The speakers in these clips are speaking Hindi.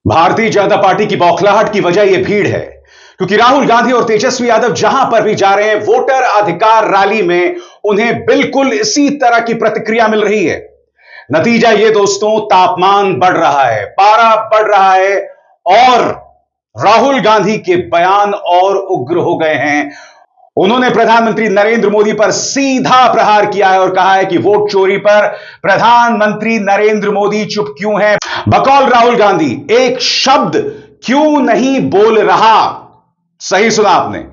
भारतीय जनता पार्टी की बौखलाहट की वजह यह भीड़ है, क्योंकि राहुल गांधी और तेजस्वी यादव जहां पर भी जा रहे हैं, वोटर अधिकार रैली में उन्हें बिल्कुल इसी तरह की प्रतिक्रिया मिल रही है। नतीजा यह दोस्तों, तापमान बढ़ रहा है, पारा बढ़ रहा है और राहुल गांधी के बयान और उग्र हो गए हैं। उन्होंने प्रधानमंत्री नरेंद्र मोदी पर सीधा प्रहार किया है और कहा है कि वोट चोरी पर प्रधानमंत्री नरेंद्र मोदी चुप क्यों हैं। बकौल राहुल गांधी एक शब्द क्यों नहीं बोल रहा। सही सुना आपने,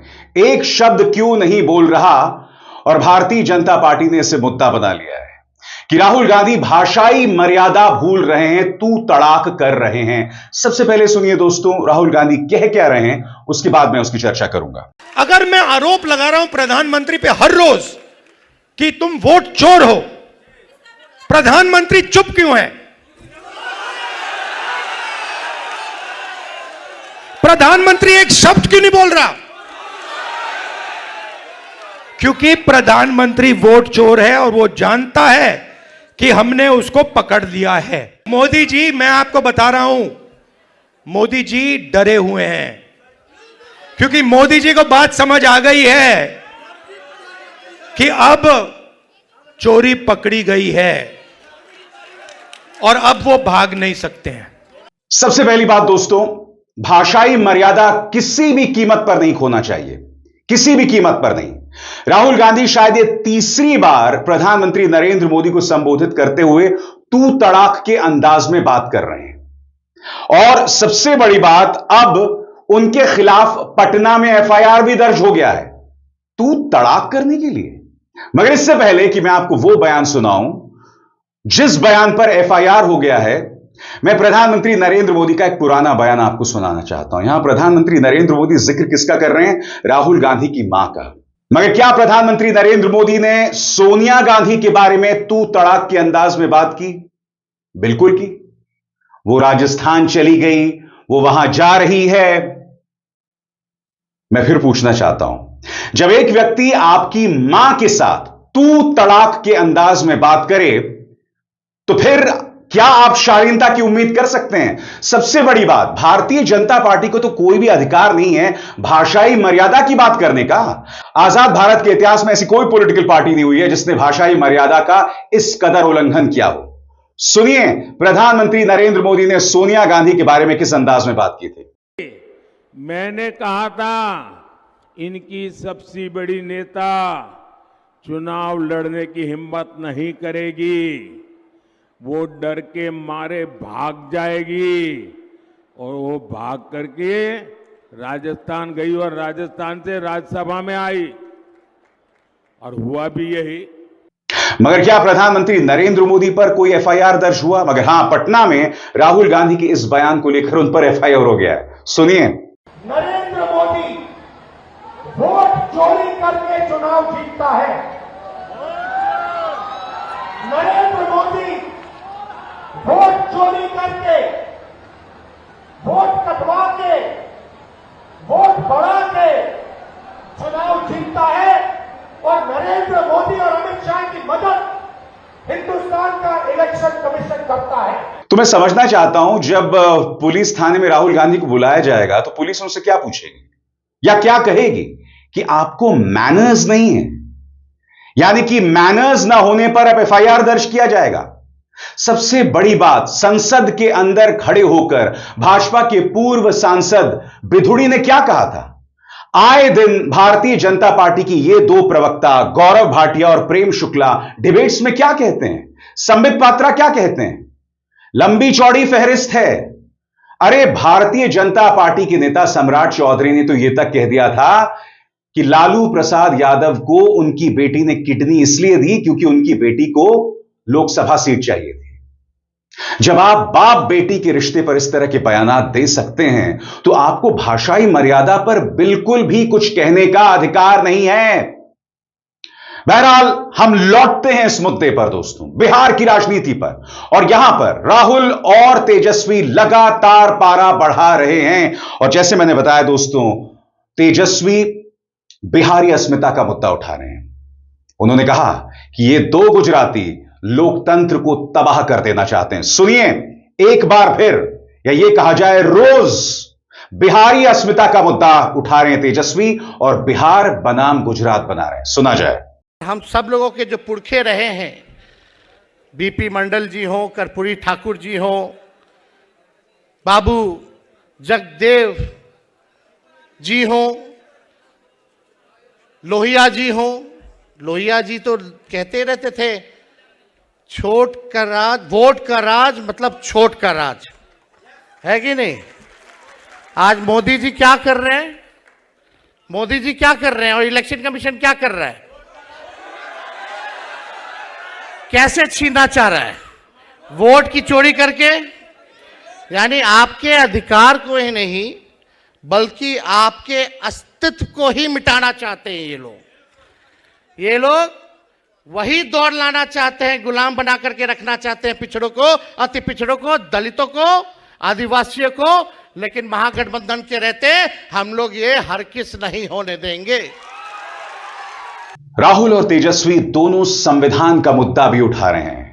एक शब्द क्यों नहीं बोल रहा। और भारतीय जनता पार्टी ने इसे मुद्दा बना लिया है कि राहुल गांधी भाषाई मर्यादा भूल रहे हैं, तू तड़ाक कर रहे हैं। सबसे पहले सुनिए दोस्तों, राहुल गांधी कह क्या रहे हैं, उसके बाद मैं उसकी चर्चा करूंगा। अगर मैं आरोप लगा रहा हूं प्रधानमंत्री पे हर रोज कि तुम वोट चोर हो, प्रधानमंत्री चुप क्यों है? प्रधानमंत्री एक शब्द क्यों नहीं बोल रहा? क्योंकि प्रधानमंत्री वोट चोर है और वो जानता है कि हमने उसको पकड़ लिया है। मोदी जी, मैं आपको बता रहा हूं, मोदी जी डरे हुए हैं, क्योंकि मोदी जी को बात समझ आ गई है कि अब चोरी पकड़ी गई है और अब वो भाग नहीं सकते हैं। सबसे पहली बात दोस्तों, भाषाई मर्यादा किसी भी कीमत पर नहीं खोना चाहिए, किसी भी कीमत पर नहीं। राहुल गांधी शायद ये तीसरी बार प्रधानमंत्री नरेंद्र मोदी को संबोधित करते हुए तू तड़ाक के अंदाज में बात कर रहे हैं। और सबसे बड़ी बात, अब उनके खिलाफ पटना में एफआईआर भी दर्ज हो गया है, तू तड़ाक करने के लिए। मगर इससे पहले कि मैं आपको वो बयान सुनाऊं जिस बयान पर एफआईआर हो गया है, मैं प्रधानमंत्री नरेंद्र मोदी का एक पुराना बयान आपको सुनाना चाहता हूं। यहां प्रधानमंत्री नरेंद्र मोदी जिक्र किसका कर रहे हैं? राहुल गांधी की मां का। मगर क्या प्रधानमंत्री नरेंद्र मोदी ने सोनिया गांधी के बारे में तू तड़ाक के अंदाज में बात की? बिल्कुल की। वो राजस्थान चली गई, वो वहां जा रही है। मैं फिर पूछना चाहता हूं, जब एक व्यक्ति आपकी मां के साथ तू तड़ाक के अंदाज में बात करे, तो फिर क्या आप शालीनता की उम्मीद कर सकते हैं? सबसे बड़ी बात, भारतीय जनता पार्टी को तो कोई भी अधिकार नहीं है भाषाई मर्यादा की बात करने का। आजाद भारत के इतिहास में ऐसी कोई पॉलिटिकल पार्टी नहीं हुई है जिसने भाषाई मर्यादा का इस कदर उल्लंघन किया हो। सुनिए प्रधानमंत्री नरेंद्र मोदी ने सोनिया गांधी के बारे में किस अंदाज में बात की थी। मैंने कहा था, इनकी सबसे बड़ी नेता चुनाव लड़ने की हिम्मत नहीं करेगी, वो डर के मारे भाग जाएगी। और वो भाग करके राजस्थान गई और राजस्थान से राज्यसभा में आई, और हुआ भी यही। मगर क्या प्रधानमंत्री नरेंद्र मोदी पर कोई एफआईआर दर्ज हुआ? मगर हां, पटना में राहुल गांधी के इस बयान को लेकर उन पर एफआईआर हो गया है। सुनिए। नरेंद्र मोदी वोट चोरी करके चुनाव जीतता है। नरेंद्र मोदी वोट चोरी करके, वोट कटवा के, वोट बढ़ा के चुनाव जीतता है। और नरेंद्र मोदी और अमित शाह की मदद हिंदुस्तान का इलेक्शन कमीशन करता है। तो मैं समझना चाहता हूं, जब पुलिस थाने में राहुल गांधी को बुलाया जाएगा तो पुलिस उनसे क्या पूछेगी या क्या कहेगी कि आपको मैनर्स नहीं है, यानी कि मैनर्स ना होने पर अब एफआईआर दर्ज किया जाएगा। सबसे बड़ी बात, संसद के अंदर खड़े होकर भाजपा के पूर्व सांसद बिधुड़ी ने क्या कहा था? आए दिन भारतीय जनता पार्टी की ये दो प्रवक्ता गौरव भाटिया और प्रेम शुक्ला डिबेट्स में क्या कहते हैं, संबित पात्रा क्या कहते हैं? लंबी चौड़ी फहरिस्त है। अरे भारतीय जनता पार्टी के नेता सम्राट चौधरी ने तो यह तक कह दिया था कि लालू प्रसाद यादव को उनकी बेटी ने किडनी इसलिए दी क्योंकि उनकी बेटी को लोकसभा सीट चाहिए थी। जब आप बाप बेटी के रिश्ते पर इस तरह के बयानात दे सकते हैं, तो आपको भाषाई मर्यादा पर बिल्कुल भी कुछ कहने का अधिकार नहीं है। बहरहाल हम लौटते हैं इस मुद्दे पर दोस्तों, बिहार की राजनीति पर। और यहां पर राहुल और तेजस्वी लगातार पारा बढ़ा रहे हैं। और जैसे मैंने बताया दोस्तों, तेजस्वी बिहारी अस्मिता का मुद्दा उठा रहे हैं। उन्होंने कहा कि ये दो गुजराती लोकतंत्र को तबाह कर देना चाहते हैं। सुनिए एक बार फिर या ये कहा जाए रोज बिहारी अस्मिता का मुद्दा उठा रहे हैं तेजस्वी और बिहार बनाम गुजरात बना रहे हैं। सुना जाए। हम सब लोगों के जो पुरखे रहे हैं, बीपी मंडल जी हो, कर्पूरी ठाकुर जी हो, बाबू जगदेव जी हो, लोहिया जी हो। लोहिया जी तो कहते रहते थे छोट का राज, वोट का राज मतलब छोट का राज, है कि नहीं। आज मोदी जी क्या कर रहे हैं, मोदी जी क्या कर रहे हैं और इलेक्शन कमीशन क्या कर रहा है, कैसे छीनना चाह रहा है, वोट की चोरी करके। यानी आपके अधिकार को ही नहीं बल्कि आपके अस्तित्व को ही मिटाना चाहते हैं ये लोग। ये लोग वही दौड़ लाना चाहते हैं, गुलाम बना करके रखना चाहते हैं पिछड़ों को, अति पिछड़ों को, दलितों को, आदिवासियों को। लेकिन महागठबंधन के रहते हम लोग ये हरगिज नहीं होने देंगे। राहुल और तेजस्वी दोनों संविधान का मुद्दा भी उठा रहे हैं।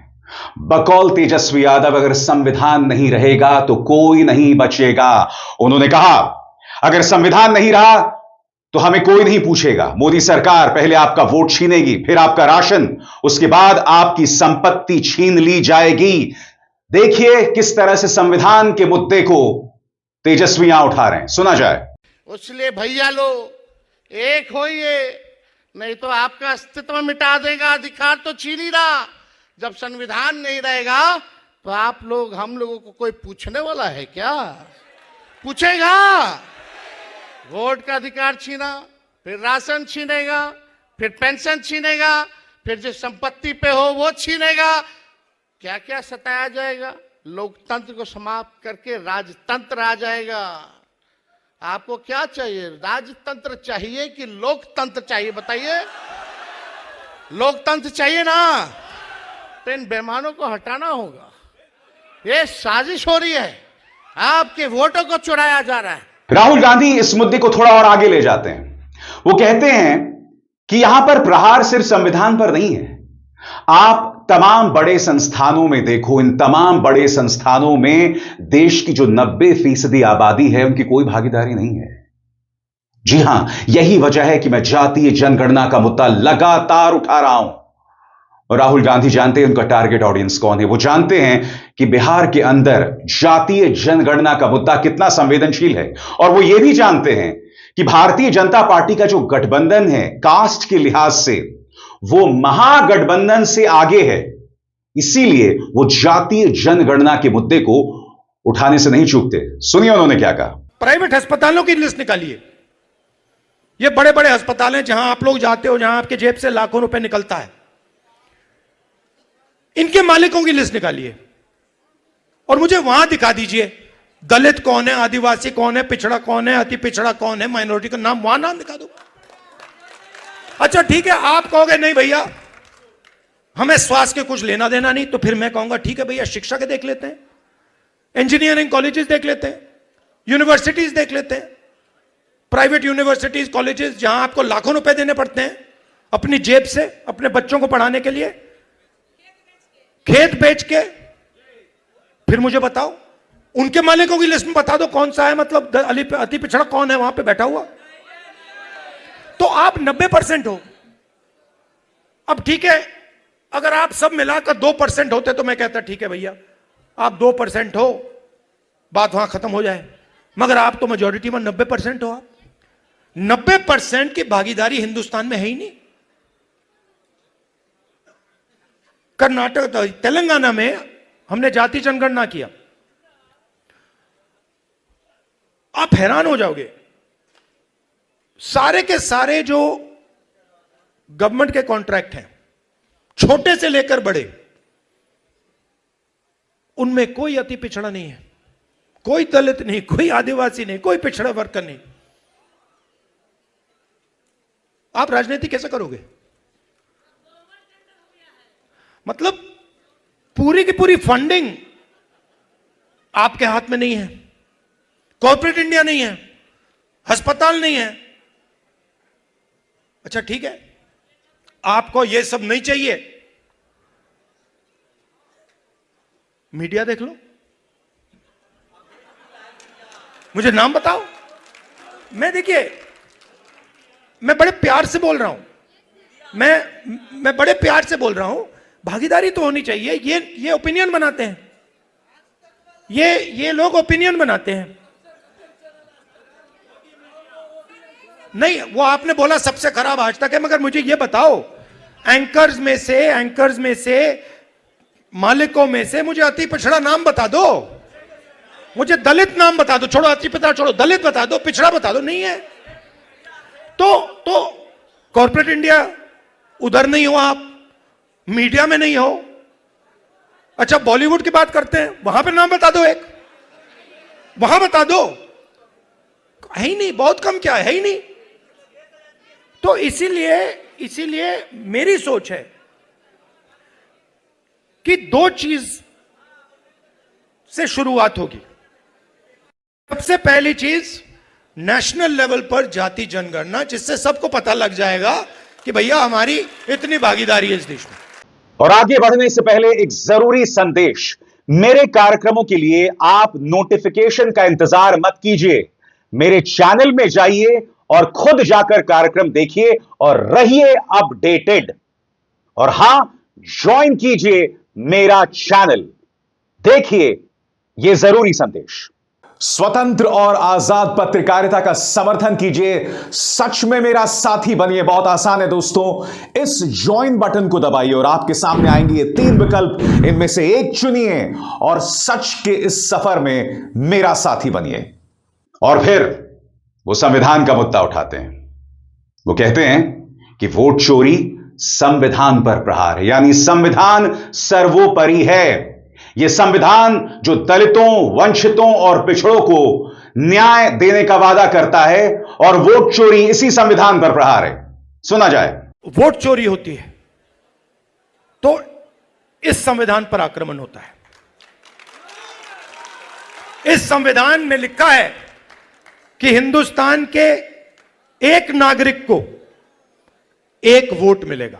बकौल तेजस्वी यादव, अगर संविधान नहीं रहेगा तो कोई नहीं बचेगा। उन्होंने कहा अगर संविधान नहीं रहा तो हमें कोई नहीं पूछेगा। मोदी सरकार पहले आपका वोट छीनेगी, फिर आपका राशन, उसके बाद आपकी संपत्ति छीन ली जाएगी। देखिए किस तरह से संविधान के मुद्दे को तेजस्वी यहां उठा रहे हैं। सुना जाए। इसलिए भैया लो एक होइए, नहीं तो आपका अस्तित्व मिटा देगा, अधिकार तो छीन ही रहा। जब संविधान नहीं रहेगा तो आप लोग, हम लोगों को कोई पूछने वाला है क्या? पूछेगा। वोट का अधिकार छीना, फिर राशन छीनेगा, फिर पेंशन छीनेगा, फिर जो संपत्ति पे हो वो छीनेगा। क्या क्या सताया जाएगा। लोकतंत्र को समाप्त करके राजतंत्र आ जाएगा। आपको क्या चाहिए, राजतंत्र चाहिए कि लोकतंत्र चाहिए? बताइए। लोकतंत्र चाहिए ना, तो इन बेईमानों को हटाना होगा। ये साजिश हो रही है, आपके वोटों को चुराया जा रहा है। राहुल गांधी इस मुद्दे को थोड़ा और आगे ले जाते हैं। वो कहते हैं कि यहां पर प्रहार सिर्फ संविधान पर नहीं है। आप तमाम बड़े संस्थानों में देखो, इन तमाम बड़े संस्थानों में देश की जो 90% आबादी है उनकी कोई भागीदारी नहीं है। जी हां, यही वजह है कि मैं जातीय जनगणना का मुद्दा लगातार उठा रहा हूं। और राहुल गांधी जानते हैं उनका टारगेट ऑडियंस कौन है। वो जानते हैं कि बिहार के अंदर जातीय जनगणना का मुद्दा कितना संवेदनशील है। और वो ये भी जानते हैं कि भारतीय जनता पार्टी का जो गठबंधन है कास्ट के लिहाज से वो महागठबंधन से आगे है। इसीलिए वो जातीय जनगणना के मुद्दे को उठाने से नहीं चूकते। सुनिए उन्होंने क्या कहा। प्राइवेट अस्पतालों की लिस्ट निकालिए। ये बड़े बड़े अस्पताल हैं जहां आप लोग जाते हो, जहां आपके जेब से लाखों रुपए निकलता है। इनके मालिकों की लिस्ट निकालिए और मुझे वहां दिखा दीजिए दलित कौन है, आदिवासी कौन है, पिछड़ा कौन है, अति पिछड़ा कौन है, माइनॉरिटी का नाम, वहां नाम दिखा दो। अच्छा ठीक है, आप कहोगे नहीं भैया हमें स्वास्थ्य के कुछ लेना देना नहीं, तो फिर मैं कहूंगा ठीक है भैया शिक्षा के देख लेते हैं, इंजीनियरिंग कॉलेजेस देख लेते हैं, यूनिवर्सिटीज देख लेते हैं। प्राइवेट यूनिवर्सिटीज कॉलेजेस जहां आपको लाखों रुपए देने पड़ते हैं अपनी जेब से अपने बच्चों को पढ़ाने के लिए, खेत बेच के। फिर मुझे बताओ उनके मालिकों की लिस्ट में बता दो कौन सा है, मतलब अति पिछड़ा कौन है वहां पे बैठा हुआ। तो आप 90% हो। अब ठीक है, अगर आप सब मिलाकर 2% होते तो मैं कहता ठीक है भैया आप 2% हो, बात वहां खत्म हो जाए। मगर आप तो मेजॉरिटी में 90% हो। आप 90% की भागीदारी हिंदुस्तान में है ही नहीं। कर्नाटक, तेलंगाना में हमने जाति जनगणना किया, आप हैरान हो जाओगे। सारे के सारे जो गवर्नमेंट के कॉन्ट्रैक्ट हैं, छोटे से लेकर बड़े, उनमें कोई अति पिछड़ा नहीं है, कोई दलित नहीं, कोई आदिवासी नहीं, कोई पिछड़ा वर्ग का नहीं। आप राजनीति कैसे करोगे? मतलब पूरी की पूरी फंडिंग आपके हाथ में नहीं है, कॉर्पोरेट इंडिया नहीं है, अस्पताल नहीं है। अच्छा ठीक है, आपको यह सब नहीं चाहिए, मीडिया देख लो। मुझे नाम बताओ। मैं देखिए, मैं बड़े प्यार से बोल रहा हूं, मैं बड़े प्यार से बोल रहा हूं। भागीदारी तो होनी चाहिए। ये ओपिनियन बनाते हैं, ये लोग ओपिनियन बनाते हैं। नहीं, वो आपने बोला सबसे खराब आज तक है, मगर मुझे ये बताओ, एंकर्स में से मालिकों में से मुझे अति पिछड़ा नाम बता दो, मुझे दलित नाम बता दो। छोड़ो अति पिछड़ा, छोड़ो, दलित बता दो, पिछड़ा बता दो। नहीं है तो कॉर्पोरेट इंडिया उधर नहीं हो, आप मीडिया में नहीं हो। अच्छा, बॉलीवुड की बात करते हैं, वहां पे नाम बता दो, एक वहां बता दो। है ही नहीं, बहुत कम, क्या है ही नहीं। तो इसीलिए मेरी सोच है कि दो चीज से शुरुआत होगी। सबसे पहली चीज, नेशनल लेवल पर जाति जनगणना, जिससे सबको पता लग जाएगा कि भैया हमारी इतनी भागीदारी है इस देश में। और आगे बढ़ने से पहले एक जरूरी संदेश, मेरे कार्यक्रमों के लिए आप नोटिफिकेशन का इंतजार मत कीजिए। मेरे चैनल में जाइए और खुद जाकर कार्यक्रम देखिए और रहिए अपडेटेड। और हां, ज्वाइन कीजिए मेरा चैनल, देखिए यह जरूरी संदेश। स्वतंत्र और आजाद पत्रकारिता का समर्थन कीजिए, सच में मेरा साथी बनिए। बहुत आसान है दोस्तों, इस ज्वाइन बटन को दबाइए और आपके सामने आएंगे ये 3 विकल्प, इनमें से एक चुनिए और सच के इस सफर में मेरा साथी बनिए। और फिर वो संविधान का मुद्दा उठाते हैं। वो कहते हैं कि वोट चोरी संविधान पर प्रहार है, यानी संविधान सर्वोपरि है। यह संविधान जो दलितों, वंचितों और पिछड़ों को न्याय देने का वादा करता है, और वोट चोरी इसी संविधान पर प्रहार है। सुना जाए। वोट चोरी होती है तो इस संविधान पर आक्रमण होता है। इस संविधान में लिखा है कि हिंदुस्तान के एक नागरिक को एक वोट मिलेगा,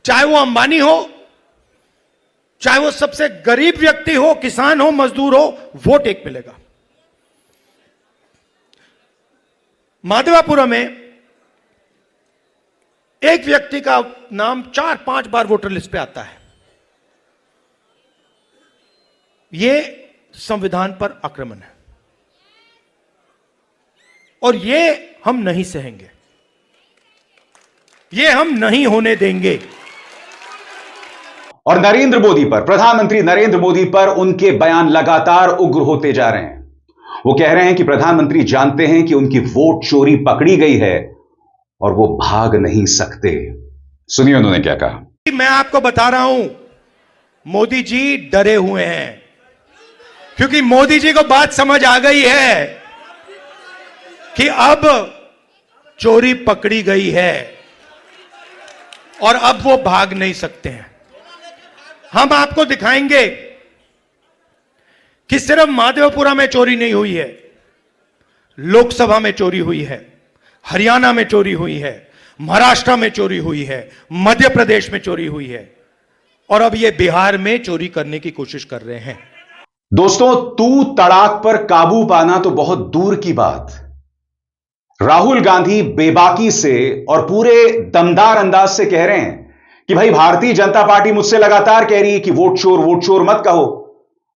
चाहे वो अंबानी हो, चाहे वो सबसे गरीब व्यक्ति हो, किसान हो, मजदूर हो, वोट एक मिलेगा। माधवापुरम में एक व्यक्ति का नाम 4-5 बार वोटर लिस्ट पे आता है। यह संविधान पर आक्रमण है और यह हम नहीं सहेंगे, यह हम नहीं होने देंगे। और नरेंद्र मोदी पर, प्रधानमंत्री नरेंद्र मोदी पर उनके बयान लगातार उग्र होते जा रहे हैं। वो कह रहे हैं कि प्रधानमंत्री जानते हैं कि उनकी वोट चोरी पकड़ी गई है और वो भाग नहीं सकते। सुनिए उन्होंने क्या कहा। मैं आपको बता रहा हूं, मोदी जी डरे हुए हैं, क्योंकि मोदी जी को बात समझ आ गई है कि अब चोरी पकड़ी गई है और अब वो भाग नहीं सकते हैं। हम आपको दिखाएंगे कि सिर्फ माधवपुरा में चोरी नहीं हुई है, लोकसभा में चोरी हुई है, हरियाणा में चोरी हुई है, महाराष्ट्र में चोरी हुई है, मध्य प्रदेश में चोरी हुई है, और अब ये बिहार में चोरी करने की कोशिश कर रहे हैं। दोस्तों, तू तड़ाक पर काबू पाना तो बहुत दूर की बात, राहुल गांधी बेबाकी से और पूरे दमदार अंदाज से कह रहे हैं कि भाई भारतीय जनता पार्टी मुझसे लगातार कह रही है कि वोट चोर मत कहो,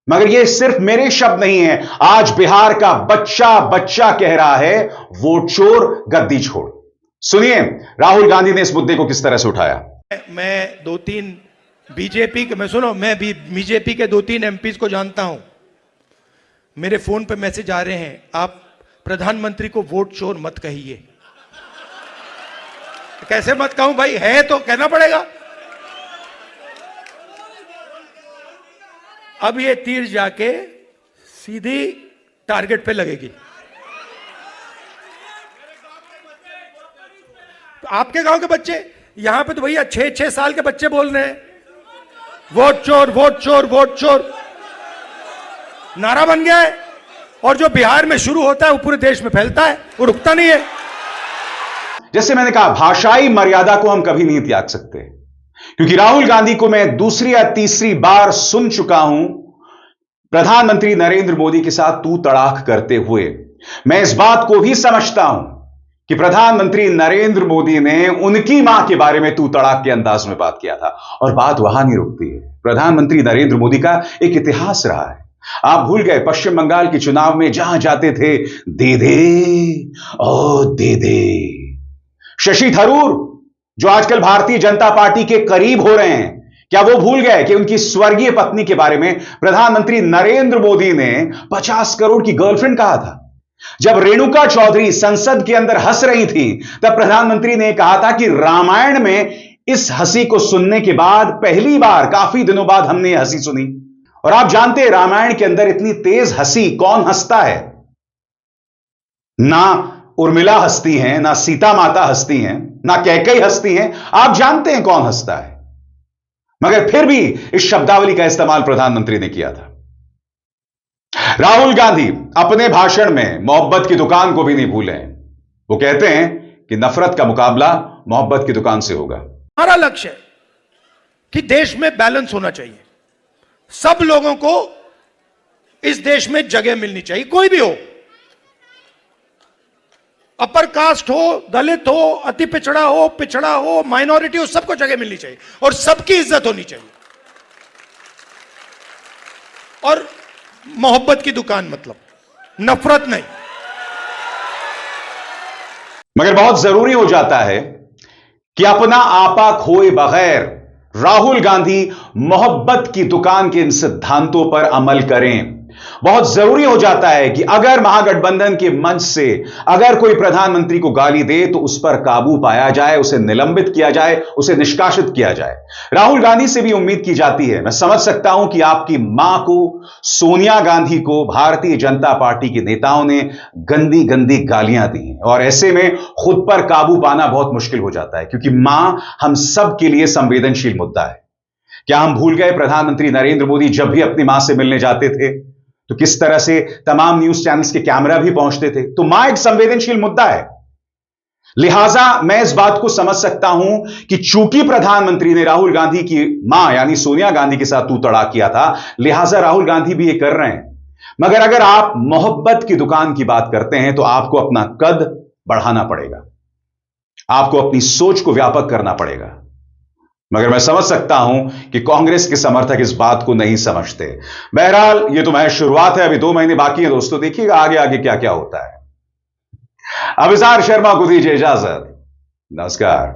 मगर ये सिर्फ मेरे शब्द नहीं है, आज बिहार का बच्चा कह रहा है वोट चोर गद्दी छोड़। सुनिए राहुल गांधी ने इस मुद्दे को किस तरह से उठाया। मैं 2-3 बीजेपी के, मैं भी बीजेपी के 2-3 एमपीज को जानता हूं। मेरे फोन पे मैसेज आ रहे हैं, आप प्रधानमंत्री को वोट चोर मत कहिए। कैसे मत कहूं भाई, है तो कहना पड़ेगा। अब ये तीर जाके सीधी टारगेट पे लगेगी। तो आपके गांव के बच्चे, यहां पे तो भैया 6-6 साल के बच्चे बोल रहे हैं वोट चोर वोट चोर वोट चोर, नारा बन गया है। और जो बिहार में शुरू होता है वो पूरे देश में फैलता है, वो रुकता नहीं है। जैसे मैंने कहा, भाषाई मर्यादा को हम कभी नहीं त्याग सकते, क्योंकि राहुल गांधी को मैं दूसरी या तीसरी बार सुन चुका हूं प्रधानमंत्री नरेंद्र मोदी के साथ तू तड़ाक करते हुए मैं इस बात को भी समझता हूं कि प्रधानमंत्री नरेंद्र मोदी ने उनकी मां के बारे में तू तड़ाक के अंदाज में बात किया था। और बात वहां नहीं रुकती है। प्रधानमंत्री नरेंद्र मोदी का एक इतिहास रहा है। आप भूल गए पश्चिम बंगाल के चुनाव में जहां जाते थे दे दे ओ दे दे। शशि थरूर जो आजकल भारतीय जनता पार्टी के करीब हो रहे हैं, क्या वो भूल गए कि उनकी स्वर्गीय पत्नी के बारे में प्रधानमंत्री नरेंद्र मोदी ने 50 करोड़ की गर्लफ्रेंड कहा था? जब रेणुका चौधरी संसद के अंदर हंस रही थी तब प्रधानमंत्री ने कहा था कि रामायण में इस हंसी को सुनने के बाद पहली बार काफी दिनों बाद हमने यह हंसी सुनी। और आप जानते हैं रामायण के अंदर इतनी तेज हंसी कौन हंसता है? ना उर्मिला हंसती हैं, ना सीता माता हंसती हैं, ना कैकेयी हंसती हैं। आप जानते हैं कौन हंसता है, मगर फिर भी इस शब्दावली का इस्तेमाल प्रधानमंत्री ने किया था। राहुल गांधी अपने भाषण में मोहब्बत की दुकान को भी नहीं भूले। वो कहते हैं कि नफरत का मुकाबला मोहब्बत की दुकान से होगा। हमारा लक्ष्य है कि देश में बैलेंस होना चाहिए। सब लोगों को इस देश में जगह मिलनी चाहिए, कोई भी हो, अपर कास्ट हो, दलित हो, अति पिछड़ा हो, माइनॉरिटी हो, सबको जगह मिलनी चाहिए और सबकी इज्जत होनी चाहिए। और मोहब्बत की दुकान मतलब नफरत नहीं। मगर बहुत जरूरी हो जाता है कि अपना आपा खोए बगैर राहुल गांधी मोहब्बत की दुकान के इन सिद्धांतों पर अमल करें। बहुत जरूरी हो जाता है कि अगर महागठबंधन के मंच से अगर कोई प्रधानमंत्री को गाली दे तो उस पर काबू पाया जाए, उसे निलंबित किया जाए, उसे निष्कासित किया जाए। राहुल गांधी से भी उम्मीद की जाती है। मैं समझ सकता हूं कि आपकी मां को, सोनिया गांधी को भारतीय जनता पार्टी के नेताओं ने गंदी गंदी गालियां दी हैं और ऐसे में खुद पर काबू पाना बहुत मुश्किल हो जाता है, क्योंकि मां हम सब के लिए संवेदनशील मुद्दा है। क्या हम भूल गए प्रधानमंत्री नरेंद्र मोदी जब भी अपनी मां से मिलने जाते थे तो किस तरह से तमाम न्यूज चैनल्स के कैमरा भी पहुंचते थे? तो मां एक संवेदनशील मुद्दा है। लिहाजा मैं इस बात को समझ सकता हूं कि चूंकि प्रधानमंत्री ने राहुल गांधी की मां यानी सोनिया गांधी के साथ तू तड़ाक किया था, लिहाजा राहुल गांधी भी ये कर रहे हैं। मगर अगर आप मोहब्बत की दुकान की बात करते हैं तो आपको अपना कद बढ़ाना पड़ेगा, आपको अपनी सोच को व्यापक करना पड़ेगा। मगर मैं समझ सकता हूं कि कांग्रेस के समर्थक इस बात को नहीं समझते। बहरहाल ये तो महज शुरुआत है, अभी 2 महीने बाकी है दोस्तों, देखिएगा आगे आगे क्या क्या होता है। अभिसार शर्मा को दीजिए इजाजत। नमस्कार।